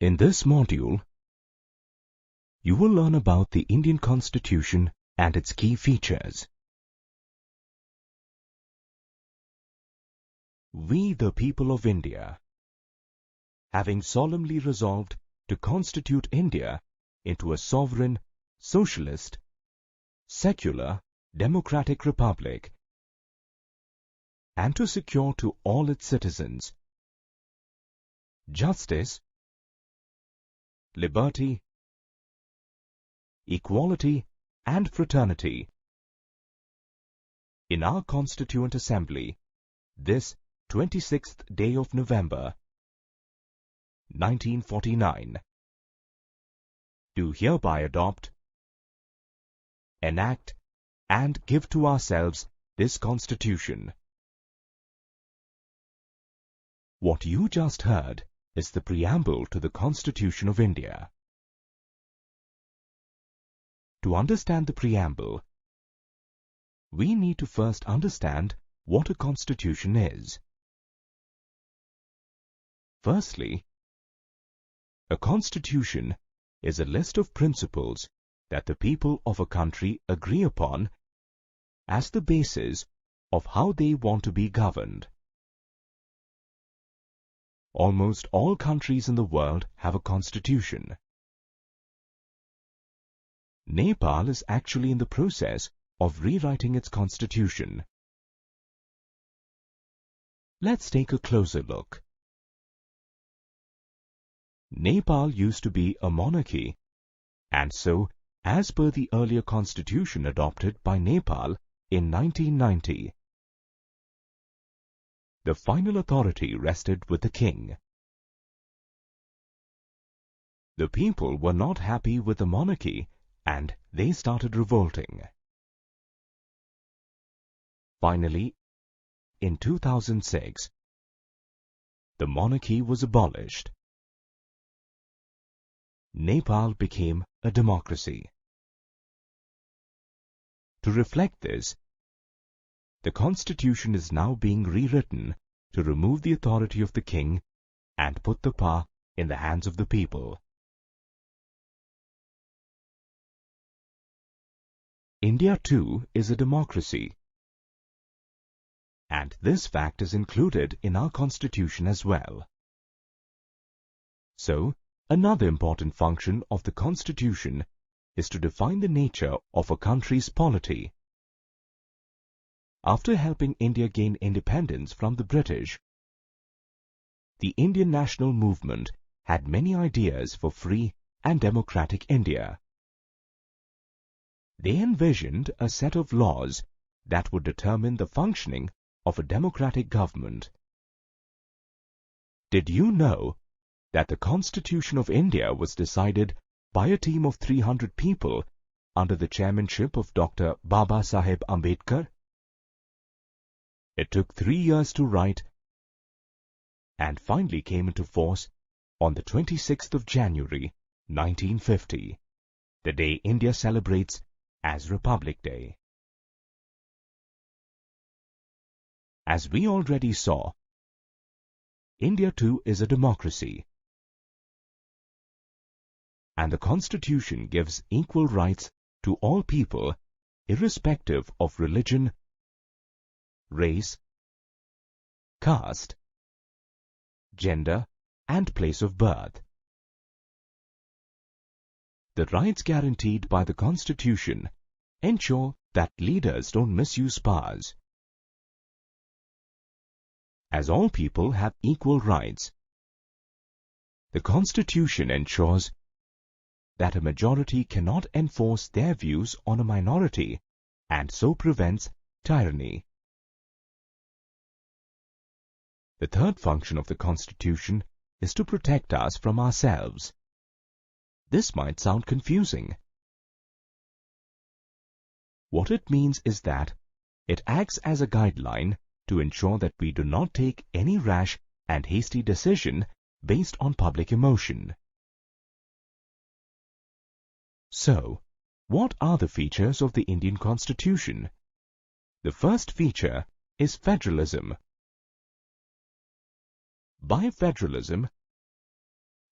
In this module, you will learn about the Indian Constitution and its key features. We, the people of India, having solemnly resolved to constitute India into a sovereign, socialist, secular, democratic republic, and to secure to all its citizens justice, liberty, equality, and fraternity, in our Constituent Assembly, this 26th day of November, 1949, do hereby adopt, enact, and give to ourselves this Constitution. What you just heard is the preamble to the Constitution of India. To understand the preamble, we need to first understand what a constitution is. Firstly, a constitution is a list of principles that the people of a country agree upon as the basis of how they want to be governed. Almost all countries in the world have a constitution. Nepal is actually in the process of rewriting its constitution. Let's take a closer look. Nepal used to be a monarchy, and so, as per the earlier constitution adopted by Nepal in 1990, the final authority rested with the king. The people were not happy with the monarchy and they started revolting. Finally, in 2006, the monarchy was abolished. Nepal became a democracy. To reflect this, the constitution is now being rewritten to remove the authority of the king and put the power in the hands of the people. India too is a democracy, and this fact is included in our constitution as well. So, another important function of the constitution is to define the nature of a country's polity. After helping India gain independence from the British, the Indian national movement had many ideas for free and democratic India. They envisioned a set of laws that would determine the functioning of a democratic government. Did you know that the Constitution of India was decided by a team of 300 people under the chairmanship of Dr. Baba Saheb Ambedkar? It took 3 years to write and finally came into force on the 26th of January 1950, the day India celebrates as Republic Day. As we already saw, India too is a democracy, and the Constitution gives equal rights to all people irrespective of religion, race, caste, gender, and place of birth. The rights guaranteed by the Constitution ensure that leaders don't misuse powers. As all people have equal rights, the Constitution ensures that a majority cannot enforce their views on a minority and so prevents tyranny. The third function of the Constitution is to protect us from ourselves. This might sound confusing. What it means is that it acts as a guideline to ensure that we do not take any rash and hasty decision based on public emotion. So, what are the features of the Indian Constitution? The first feature is federalism. By federalism,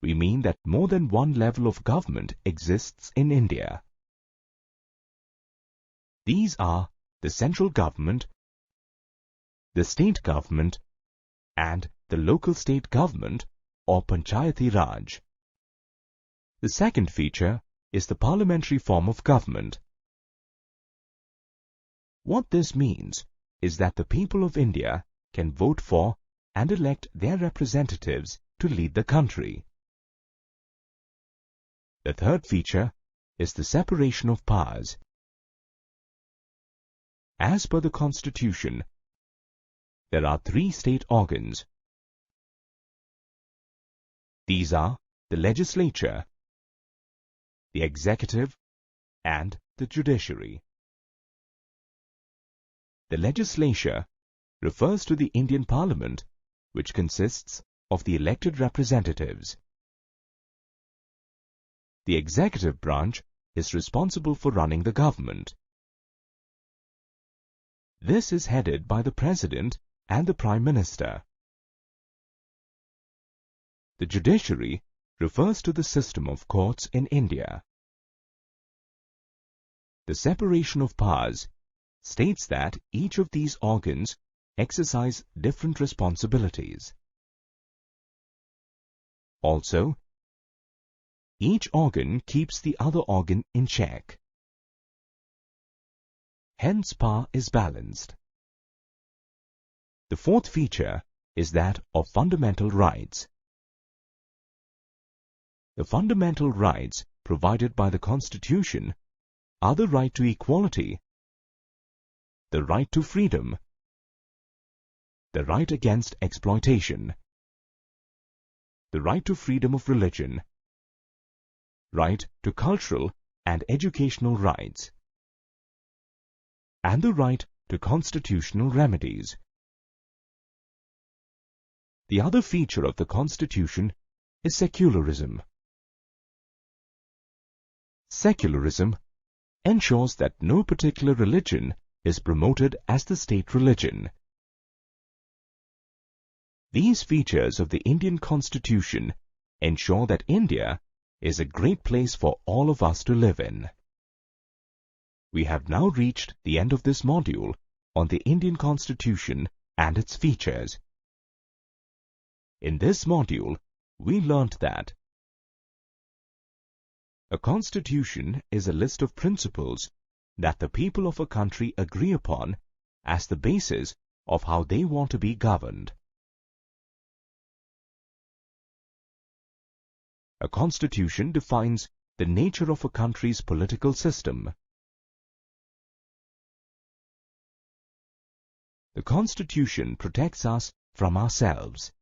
we mean that more than one level of government exists in India. These are the central government, the state government, and the local state government or Panchayati Raj. The second feature is the parliamentary form of government. What this means is that the people of India can vote for and elect their representatives to lead the country. The third feature is the separation of powers. As per the Constitution, there are three state organs. These are the legislature, the executive, and the judiciary. The legislature refers to the Indian Parliament, which consists of the elected representatives. The executive branch is responsible for running the government. This is headed by the President and the Prime Minister. The judiciary refers to the system of courts in India. The separation of powers states that each of these organs exercise different responsibilities. Also, each organ keeps the other organ in check. Hence, power is balanced. The fourth feature is that of fundamental rights. The fundamental rights provided by the Constitution are the right to equality, the right to freedom, the right against exploitation, the right to freedom of religion, right to cultural and educational rights, and the right to constitutional remedies. The other feature of the Constitution is secularism. Secularism ensures that no particular religion is promoted as the state religion. These features of the Indian Constitution ensure that India is a great place for all of us to live in. We have now reached the end of this module on the Indian Constitution and its features. In this module, we learnt that a constitution is a list of principles that the people of a country agree upon as the basis of how they want to be governed. A constitution defines the nature of a country's political system. The Constitution protects us from ourselves.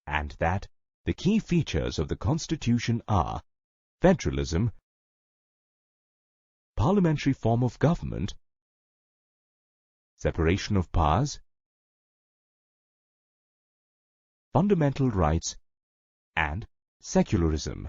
And that the key features of the Constitution are federalism, parliamentary form of government, separation of powers, fundamental rights, and secularism.